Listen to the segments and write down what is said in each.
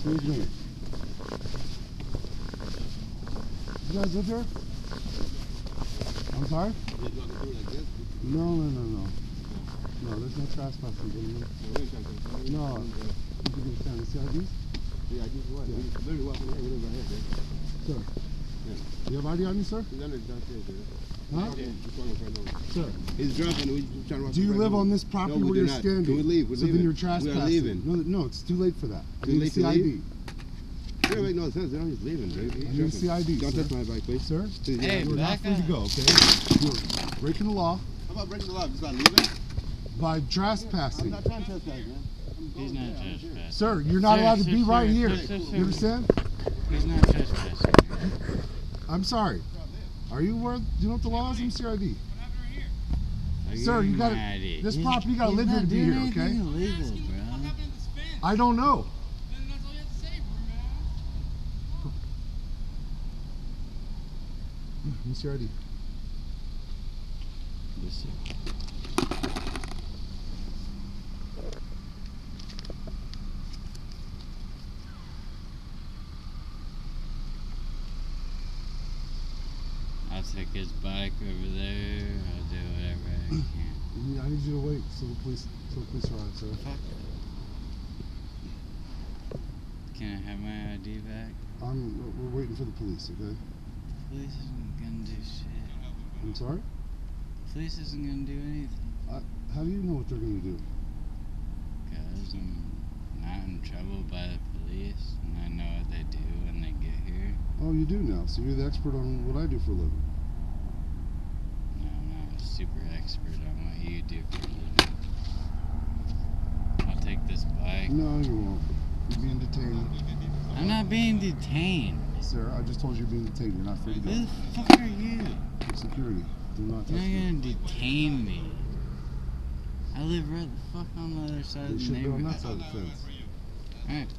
Excuse me. You guys live here? I'm sorry? No. No, there's no trespassing. No. You can get the CIDs? Yeah, I just what? Yeah. Literally walking here, whatever I have there. Sir. Yeah. You have ID on you, sir? He's under downstairs, dude. Huh? Sir. He's drunk and we're trying to walk. Do you live on this property where you're standing? Can we leave? We're so leaving. then you're trespassing. We are leaving. No, it's too late for that. Too late to leave? It doesn't make no sense. They're just leaving, dude. I need CID, Don't sir. touch my bike, please. Sir? Hey, you're not free to go, okay? You're breaking the law. How about breaking the law? Just about leaving? By trespassing. I'm not trying to trespass, man. He's not trespassing. Sir, you're not allowed to be right here. You understand? He's not trespassing. I'm sorry. Are you aware? Do you know what the law is? Let me see your ID. Sir, you got this property. You got to live here to be here, okay? Illegal, bro. I don't know. That's all you have to say, bro. Let me see your ID. Listen. I'll take his bike over there. I'll do whatever I can. I need you to wait till the police arrive, sir. Fuck. Can I have my ID back? We're waiting for the police, okay? Police isn't gonna do shit. I'm sorry? Police isn't gonna do anything. How do you know what they're going to do? Because I'm not in trouble by the police, and I know what they do when they get here. Oh, you do now. So you're the expert on what I do for a living. No, I'm not a super expert on what you do for a living. I'll take this bike. No, you won't. You're being detained. I'm not being detained. Sir, I just told you you're being detained. You're not free to go. Who the fuck are you? Security. Do not touch You're not me. gonna detain me. I live right the fuck on the other side You of the should be on neighborhood. that side of the fence. Alright.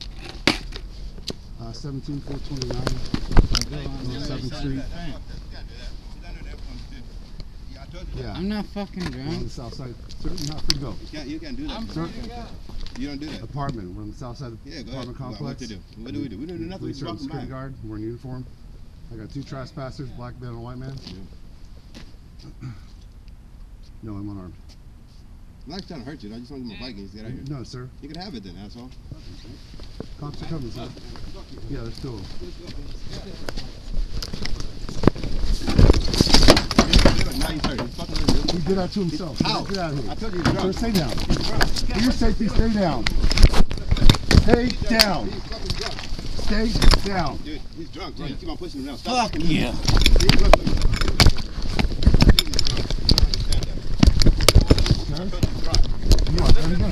17429 I'll go on the other 7th side Street. of the fence. Yeah. I'm not fucking We're on drunk. the south side. Sir, you're not free to go. You can't do that. Sir, You don't do that. apartment. We're on the south side of Yeah, the go ahead. apartment What complex. to do? What do we do? We don't do nothing. We Police just are on walking security by. guard. We're in uniform. I got 2 trespassers, black man and a white man. No, I'm unarmed. I'm not trying to hurt you. I just want to get my bike and just get out of here. No, sir. You can have it then, asshole. Cops are coming, sir. Yeah, there's 2 of them. Now he's hurt. He's fucking hurt. He did that to himself. How? Get out of here. I told you he's Sir, drunk. stay down. For your safety, stay down. Stay down. He's fucking drunk. Stay down. Dude, he's drunk, bro. You keep on pushing him now. Stop Fuck fucking you. him. He's drunk. Sir? Come on, let me go.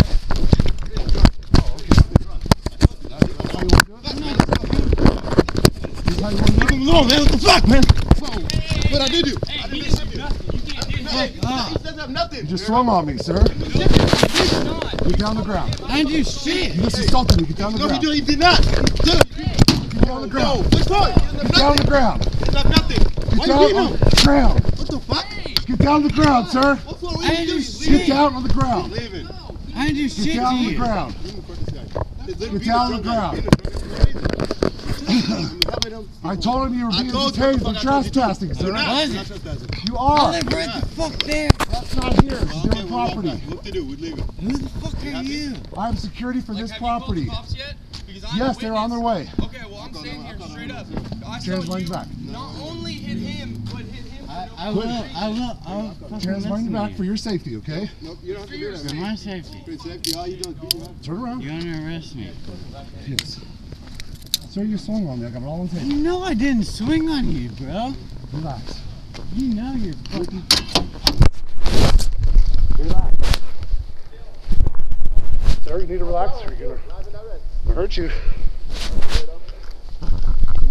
Oh, okay. That's how you want to do it? That's how you want to do it? Leave him alone, man. What the fuck, man? Whoa. What I did do? Hey, he didn't do nothing. You can't do nothing. He doesn't have nothing. You just swung on me, sir. He's not. Get down the ground. I didn't do shit. You just assaulted me. Get down the No, ground. he did not. Get down the No, ground. what's wrong? Get down the ground. It's not nothing. Get Why down you leaving on him? the ground. What the fuck? Get down the ground, sir. What's wrong? I didn't do Get shit. down on the ground. Leaving. I didn't do Get shit down to on the you. ground. Get down on the ground. I told him you were being detained for trespassing, sir. You I are. live right the fuck there. That's not here. It's your property. What to do? We're leaving. Who the fuck are you? I am security for this Have you called property. the cops yet? Because I'm Yes, a they're on their witness. way. Okay, well, I'm saying here straight up. I Chairs saw laying you back. not only hit him, but hit him. I will fucking Chairs laying listen to back you. for your safety, okay? Nope, you don't have to do that, For man. my safety. For safety, all you do is beat him up. Turn around. You wanna arrest me? Yes. Sir, you swung on me. I got it all on tape. You know I didn't swing on you, bro. Relax. You know you're fucking... Relax. Sir, you need to relax or you're gonna hurt you.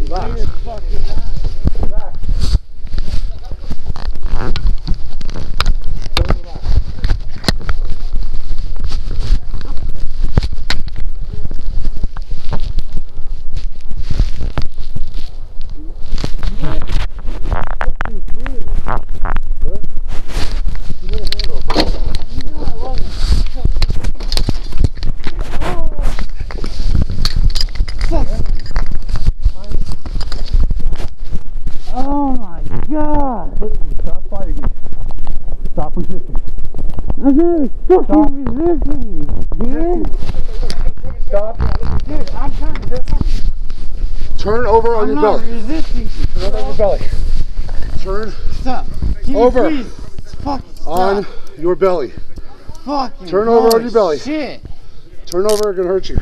Relax. Relax. God. Listen, stop fighting me. Stop resisting. I'm not fucking resisting, dude. Stop. Dude, I'm trying to Turn over on I'm your not belly. resisting. Turn over on your belly. Turn Stop. Can you Over. please fucking stop? on your belly. Fucking Turn over on holy your belly. Shit. Turn over, it's gonna hurt you.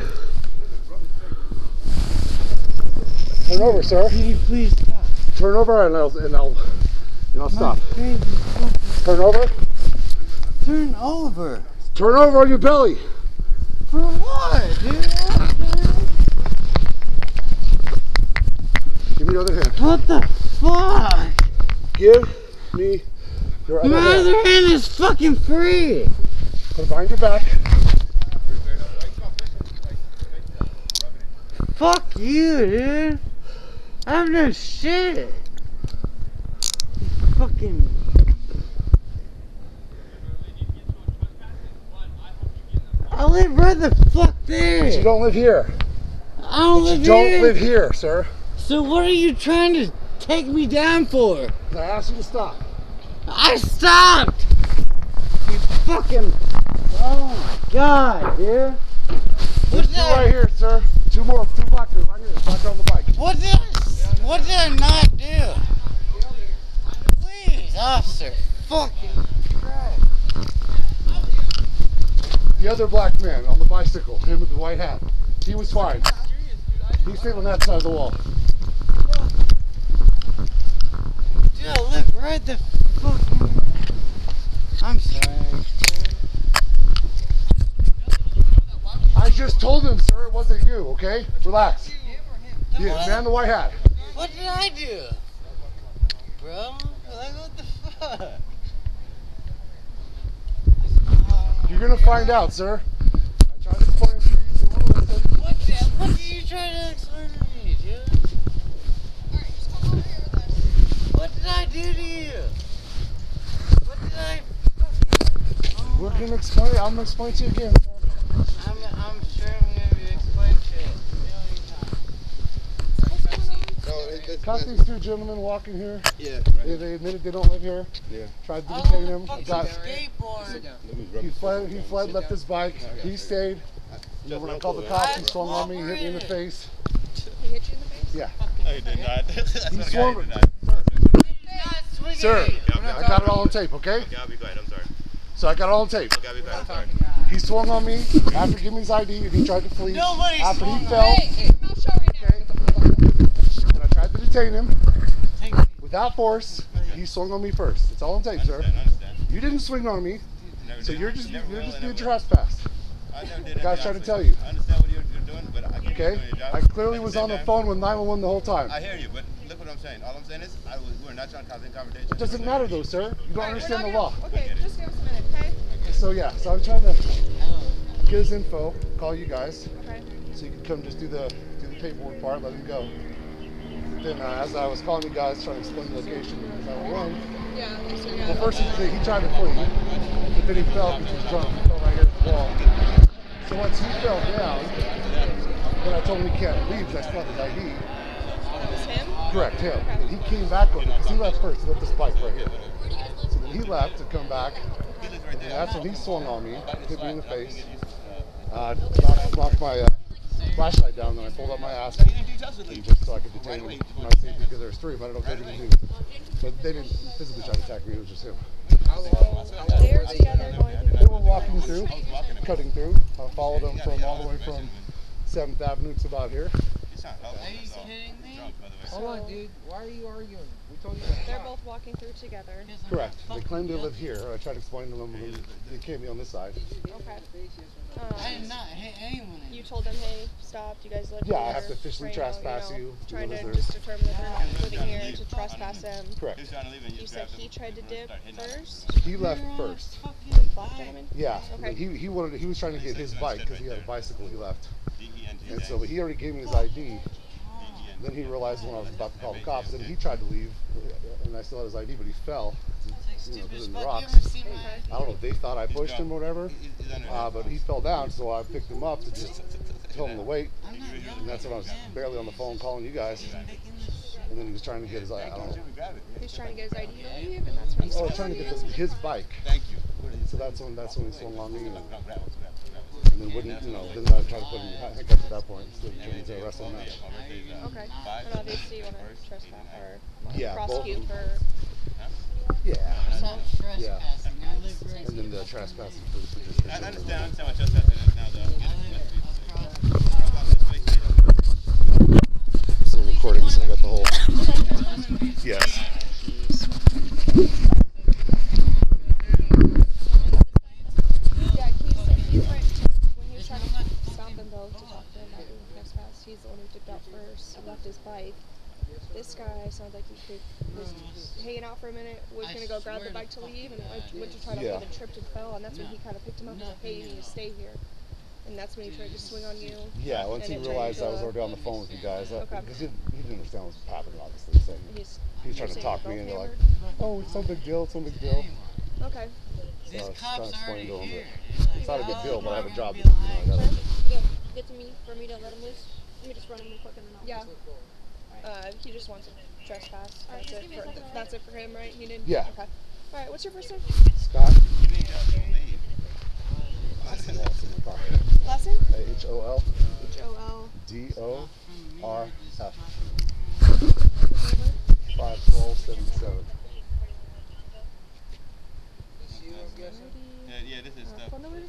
Turn over, sir. Can you please stop? Turn over and I'll stop. Crazy fucking Turn over. turn over. Turn over on your belly. For what, dude? Give me your other hand. What the fuck? Give me your other My hand. other hand is fucking free. Put it behind your back. Fuck you, dude. I'm no shit. Fucking. I live right the fuck there. But you don't live here. I don't But live you don't here. live here, sir. So what are you trying to take me down for? I asked you to stop. I stopped. You fucking. Oh my god, dude. There's two right here, sir. Two black men right here. Back on the bike. What did I not do? Please, officer. Fucking Christ. The other black man on the bicycle, him with the white hat, he was fine. He stayed on that side of the wall. Dude, I live right the fucking. I'm sorry. I just told him, sir, it wasn't you, okay? Relax. Yeah, man in the white hat. What did I do? Bro? Like, what the fuck? You're gonna find out, sir. I tried to explain it to you. You won't listen. What did you try to explain to me, dude? Alright, just come over here with us. What did I do to you? What did I? We're gonna explain it. I'm gonna explain to you again, sir. I'm sure I'm gonna be explained shit. Caught these two gentlemen walking here. Yeah. They admitted they don't live here. Yeah. Tried to Oh, detain him. fucking Got, skateboard. he fled, left his bike. He stayed. You know, when I called the cops, he swung on me, hit me in the face. He hit you in the face? Yeah. No, he did not. He swung. Sir, I got it all on tape, okay? Okay, I'll be quiet. I'm sorry. So I got it all on tape. Okay, I'll be quiet. I'm sorry. He swung on me after giving me his ID and he tried to flee. Nobody After swung he on fell, Hey, mouth shut right now. and I tried to detain him Take me. without force. He swung on me first. It's all on tape, sir. I understand. You didn't swing on me, Never so did. you're just Never will, being never will. trespassed. I never did The guy's anything, trying to honestly. tell you. I understand what you're doing, but I can't Okay? doing your job. I clearly At the was same on the time, phone with 911 the whole time. I hear you, but look what I'm saying. All I'm saying is, we're not trying to cause any confrontation. It doesn't matter though, sir. You don't understand the law. Okay, just give us a minute, okay? So yeah, so I'm trying to get his info, call you guys, Okay. so you can come just do the paperwork part, let him go. Then as I was calling you guys, trying to explain the location as I went along, Yeah, so well first he tried to flee, but then he fell because he was drunk. He fell right here at the wall. So once he fell down, then I told him he can't leave because I still have his ID. Is him? Correct, him. And he came back on me because he left first. He left this bike right here. So then he left to come back. And that's when he swung on me, hit me in the face. Knocked my flashlight down, then I pulled up my ass just so I could detain him for my safety because there was three, but I don't think they knew. But they didn't physically try to attack me, it was just him. They're together going to They were walking through, cutting through. I followed them from all the way from 7th Avenue to about here. Are you kidding me? Hold on, dude. Why are you arguing? We told you They're both walking through together. Correct. They claim they live here. I tried to explain to them, they can't be on this side. Okay. I did not hit anyone. You told them, hey, stop, you guys live Yeah, here. I have to officially right now, trespass you. Trying You to know, just determine that they're not living here and to trespass them. Correct. He's trying to leave and You said he tried to dip first. He left first. The black gentleman? Yeah. Okay. He was trying to get his bike because he had a bicycle he left. And so he already gave me his ID. Then he realized when I was about to call the cops, then he tried to leave, and I still had his ID, but he fell. You know, because of the rocks. I don't know if they thought I pushed him or whatever, but he fell down, so I picked him up to just tell him to wait. And that's when I was barely on the phone calling you guys. And then he was trying to get his, I don't know. He's trying to get his ID to leave, and that's when he Oh, swung trying on to you. get his bike. Thank you. So that's when he swung on me, and then wouldn't, then I tried to put him in handcuffs at that point, instead of trying to arrest him now. Okay. And obviously you want to trespass or Yeah, prosecute both. for Yeah. assault. Yeah. Trespassing. I live right And then the trespassing for the I participation. understand what trespassing is now, though. Still recording, so I got the whole. Yes. Yeah, he's right. When he was trying to stop them both to talk to him about being trespassed, he's the one who dipped out first, left his bike. This guy sounded like he was hanging out for a minute, was going to go grab the bike to leave, and went to try to leave and tripped and fell, and that's when he kind of picked him up and said, hey, you need to stay here. And that's when he tried to swing on you. Yeah, once he and it realized I turned was into already on the phone with you guys, Okay. because he didn't understand what was happening, obviously. So he was trying to saying talk you're me, and both they're like, hammered? oh, it's no big deal, it's no big deal. Okay. So These I was cops trying to are explain to him here. that it's not a big deal, but I have a job to do. I gotta, Get to me for me to let him loose. Let me just run him real quick and then I'll Yeah. just He just wants to trespass. Alright, just give me a second, alright? That's it for him, right? He didn't? Yeah. Okay. Alright, what's your first name? Scott? Last name? Last name? H-O-L. H-O-L. D-O-R-F. 51277. Yeah, this is stuff. Phone number?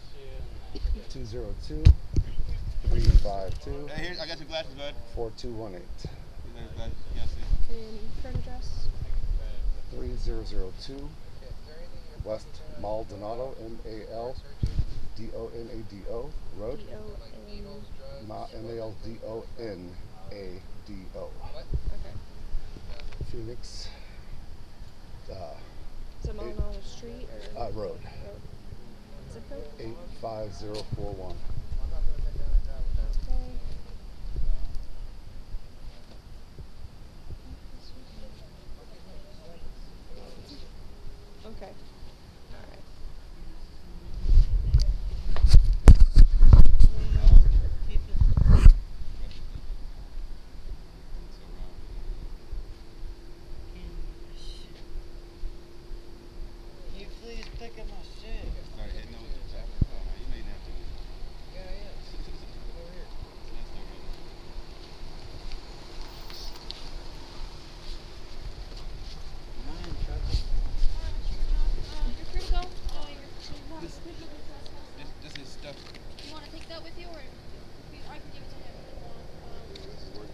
202 352 Here, I got your glasses, bud. 4218. You got your glasses. You can't see. And current address? 3002 West Maldonado, M-A-L-D-O-N-A-D-O Road. D-O-N. M-A-L-D-O-N-A-D-O. Okay. Phoenix. Is it Maldonado Street or? Road. Road. Zip code? 85041. Okay. Alright. Can you please pick up my shit? Start hitting them with the jacket. Oh, no, you made that too. Am I in trouble? You're free to go. This is stuff. You want to take that with you, or I can give it to him.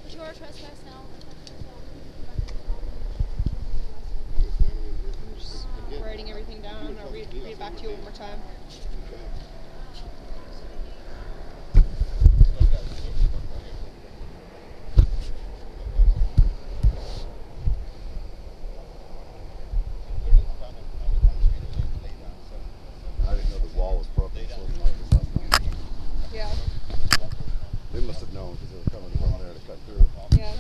But you are trespassed now. I'm just writing everything down. I'll read it back to you one more time. I didn't know the wall was broken, so it wasn't like this last night. Yeah. They must have known because they were coming from there to cut through. Yeah.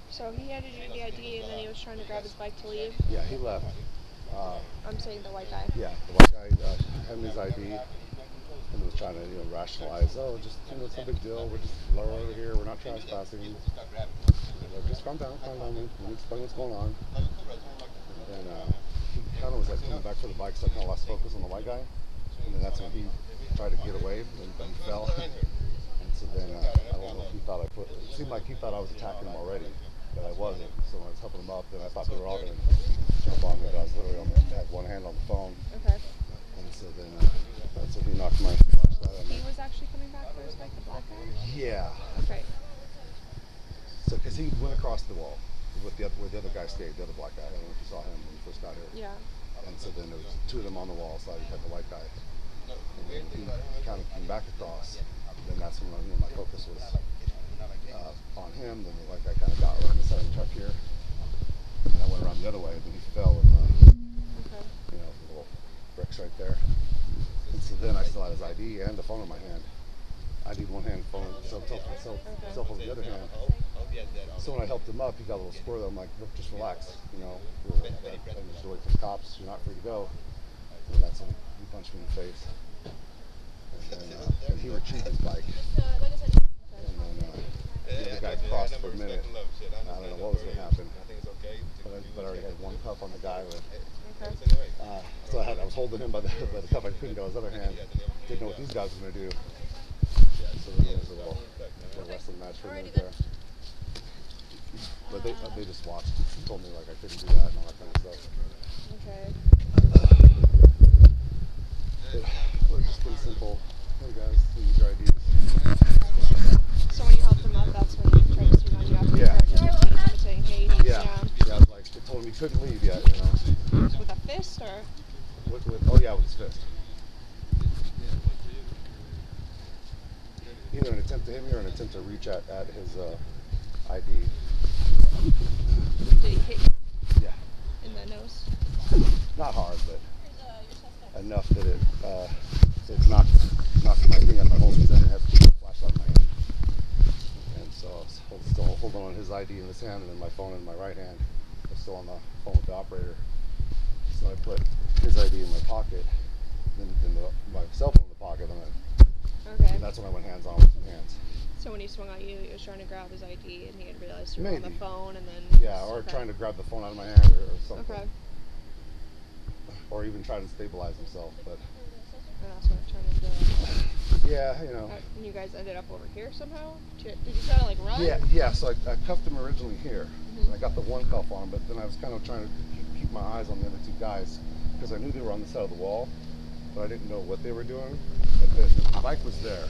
So he handed you the ID and then he was trying to grab his bike to leave. Yeah, he left. I'm saying the white guy. Yeah, the white guy had his ID and was trying to, rationalize. Oh, just it's no big deal. We're just lower over here. We're not trespassing. Like, just calm down, man. Let me explain what's going on. And he kind of was like coming back for the bike, so I kind of lost focus on the white guy. And then that's when he tried to get away, and he fell. And so then I don't know if he thought it seemed like he thought I was attacking him already, but I wasn't. So when I was helping him up, then I thought they were all going to jump on me, but I was literally had one hand on the phone. Okay. And so then that's when he knocked my flashlight on me. He was actually coming back for his bike, the black guy? Yeah. Okay. So, because he went across the wall with where the other guy stayed, the other black guy. I don't know if you saw him when you first got here. Yeah. And so then there was two of them on the wall, so I had the white guy. And then he kind of came back across. Then that's when my focus was on him. Then the white guy kind of got around the side of the truck here. And I went around the other way, and then he fell in the little bricks right there. And so then I still had his ID and the phone in my hand. ID one hand, phone, cell phone in the other hand. So when I helped him up, he got a little squirrely. I'm like, look, just relax. I just wait for the cops. You're not free to go. And that's when punched me in the face. And he retrieved his bike. Like I said, And then the other guy crossed for a minute. I don't know what was going to happen. But I already had one cuff on the guy. So I was holding him by the cuff. I couldn't go his other hand. Didn't know what these guys were going to do. So then there was a little wrestling match for a minute there. But they just watched. Told me like I couldn't do that and all that kind of stuff. Okay. We're just pretty simple. Hey guys, we need your IDs. So when you helped him up, that's when he tried to shoot on you after Yeah. you tried to change him to saying, hey, he's Yeah. down. Yeah, I was like, they told him he couldn't leave yet, you know. With a fist or? Oh yeah, with his fist. Either an attempt to hit me or an attempt to reach at his ID. Did he hit you Yeah. in the nose? Not hard, but enough that it's knocked my thing out of my holsters. I didn't have to keep the flashlight in my hand. And so I was still holding on his ID in this hand, and then my phone in my right hand. I was still on the phone with the operator. So I put his ID in my pocket, then my cell phone in the pocket, Okay. and that's when I went hands on with two hands. So when he swung at you, he was trying to grab his ID and he had realized you were on the Maybe. phone and then... Yeah, or okay. trying to grab the phone out of my hand or something. Okay. Or even trying to stabilize himself, but And that's what it turned into. yeah, you know. And you guys ended up over here somehow? Did you try to like run? Yeah. So I cuffed him originally here. I got the one cuff on him, but then I was kind of trying to keep my eyes on the other two guys because I knew they were on the side of the wall, but I didn't know what they were doing. But the bike was there,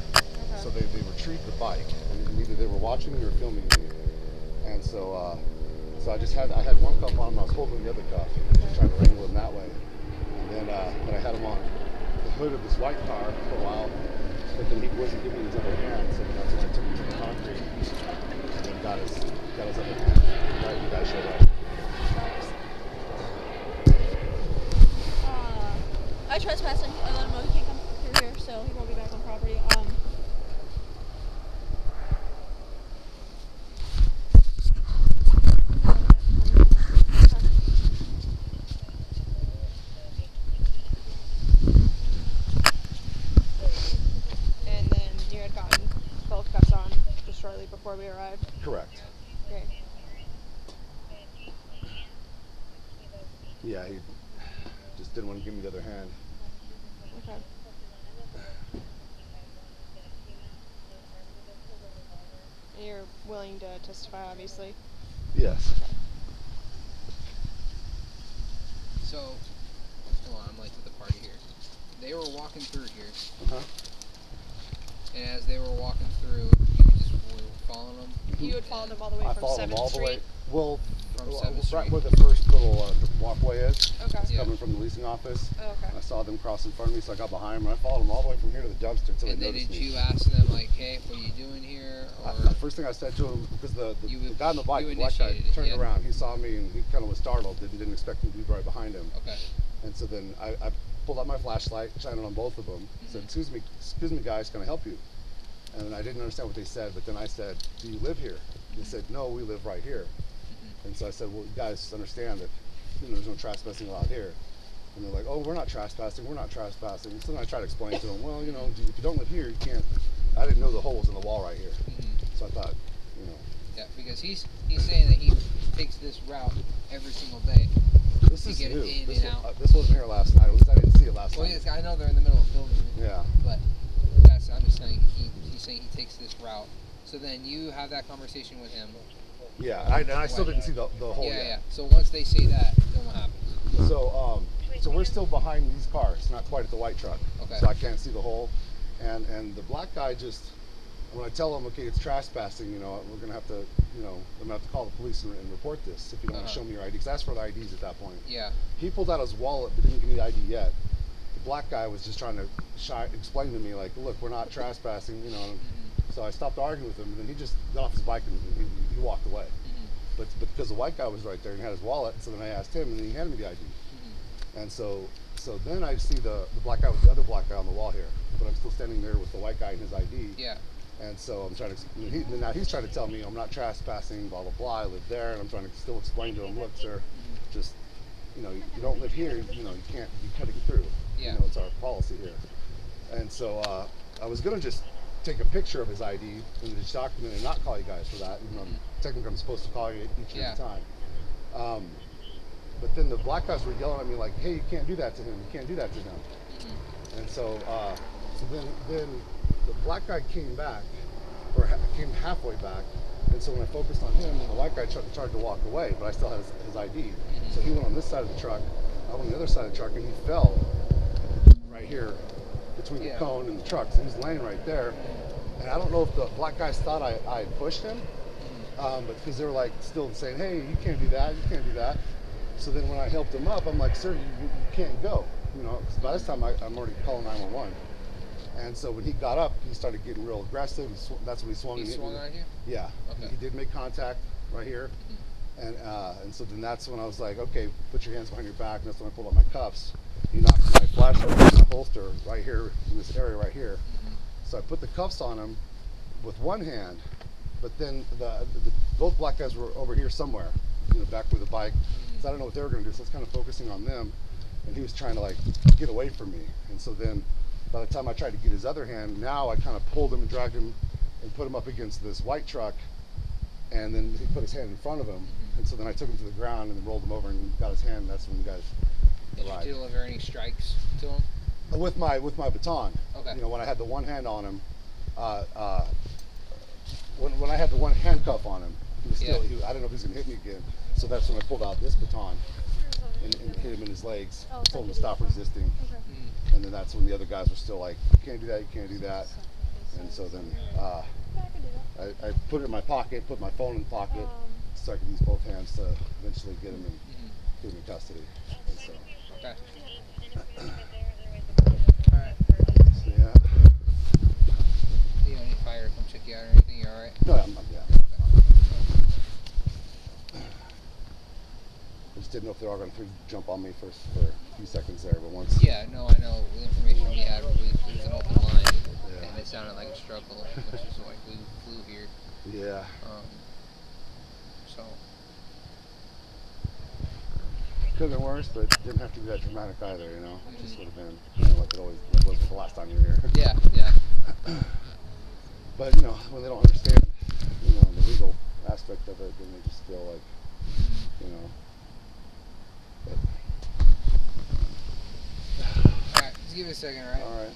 so they retrieved the bike, and either they were watching me or filming me. And so I had one cuff on him. I was holding the other cuff, trying to wrangle him that way. And then I had him on the hood of this white car for a while, but then he wasn't giving me his other hand, so that's when I took him to the concrete and then got his other hand. Right, you guys showed up. I trespassed him. I let him know he can't come through here, so he won't be back on property. And then you had gotten both cuffs on just shortly before we arrived? Correct. Okay. Yeah, he just didn't want to give me the other hand. Okay. And you're willing to testify, obviously? Yes. So, hold on, I'm late to the party here. They were walking through here, Uh-huh. and as they were walking through, you just were following them. You had followed them all the way I from followed him 7th all the Street? way. Well, From right 7th Street. where the first little walkway is. Okay. Yeah. Coming from the leasing office. Oh, okay. I saw them cross in front of me, so I got behind them. And I followed them all the way from here to the dumpster until And they then noticed did me. you ask them, like, hey, what are you doing here? Or The first thing I said to him, because the guy on the bike, you the black guy, initiated it, turned yeah. around. He saw me and he kind of was startled. Didn't expect me to be right behind him. okay. And so then I pulled out my flashlight, shined it on both of them. Said, excuse me guys, can I help you? And I didn't understand what they said, but then I said, do you live here? They said, no, we live right here. And so I said, well, you guys understand that there's no trespassing allowed here. And they're like, oh, we're not trespassing. So then I tried to explain to them, well, if you don't live here, you can't. I didn't know the hole was in the wall right here. So I thought, Yeah, because he's saying that he takes this route every single day. this To is get new. in This, and out. this wasn't here last night. At least I didn't see it last Well, night. yes, I know they're in the middle of building it. Yeah. But I'm just saying he's saying he takes this route. So then you have that conversation with him. Yeah, and I still didn't see the hole Yeah, yet. yeah. So once they say that, then what happens? So we're still behind these cars, not quite at the white truck. Okay. So I can't see the hole. And the black guy just, when I tell him, okay, it's trespassing, we're gonna have to, I'm gonna have to call the police and report this if you don't want to show me your ID. Because I asked for the IDs at that point. Yeah. He pulled out his wallet but didn't give me the ID yet. The black guy was just trying to explain to me, like, look, we're not trespassing, So I stopped arguing with him, and then he just got off his bike and he walked away. But because the white guy was right there and had his wallet, so then I asked him, and then he handed me the ID. And so then I see the black guy with the other black guy on the wall here, but I'm still standing there with the white guy and his ID. Yeah. And so I'm trying to, now he's trying to tell me I'm not trespassing, blah, blah, blah, I live there, and I'm trying to still explain to him, look, sir, just, you don't live here, you can't get through. Yeah. You know, it's our policy here. And so I was gonna just take a picture of his ID and just document and not call you guys for that. Even though technically I'm supposed to call you each and every time. But then the black guys were yelling at me like, "Hey, you can't do that to him. You can't do that to him." And so, then the black guy came back, or came halfway back. And so when I focused on him, the white guy tried to walk away, but I still had his ID. So he went on this side of the truck, I went on the other side of the truck, and he fell right here between the cone and the truck. So he was laying right there. And I don't know if the black guys thought I pushed him, but because they were like still saying, "Hey, you can't do that, you can't do that." So then when I helped him up, I'm like, "Sir, you can't go." You know, 'cause by this time I'm already calling 911. And so when he got up, he started getting real aggressive. That's when he swung. He swung on you? Yeah. Okay. He did make contact right here. And so then that's when I was like, "Okay, put your hands behind your back." And that's when I pulled out my cuffs. He knocked my flashlight in my holster right here in this area right here. So I put the cuffs on him with one hand, but then both black guys were over here somewhere, you know, back with the bike. So I don't know what they were going to do. So I was kind of focusing on them, and he was trying to like get away from me. And so then by the time I tried to get his other hand, now I kind of pulled him and dragged him and put him up against this white truck, and then he put his hand in front of him. And so then I took him to the ground and then rolled him over and got his hand. And that's when the guys arrived. Did you deliver any strikes to him? With my baton. Okay. You know, when I had the one hand on him, when I had the one handcuff on him, he was still. I didn't know if he was gonna hit me again. So that's when I pulled out this baton and hit him in his legs. Told him to stop resisting. And then that's when the other guys were still like, "You can't do that. You can't do that." And so then I put it in my pocket, put my phone in the pocket, so I could use both hands to eventually get him in custody. And so. Okay. Alright. So, yeah. Do you need fire to come check you out or anything? You alright? No, I'm not. Yeah. I just didn't know if they were all going to jump on me for a few seconds there, but once. Yeah, no, I know. The information we had was it was an open line, and it sounded like a struggle, which is why we flew here. Yeah. So. Could have been worse, but it didn't have to be that dramatic either, you know. It just would have been, you know, like it always was the last time you were here. Yeah, yeah. But you know, when they don't understand, you know, the legal aspect of it, then they just feel like, you know. But. Alright, just give it a second, alright? Alright.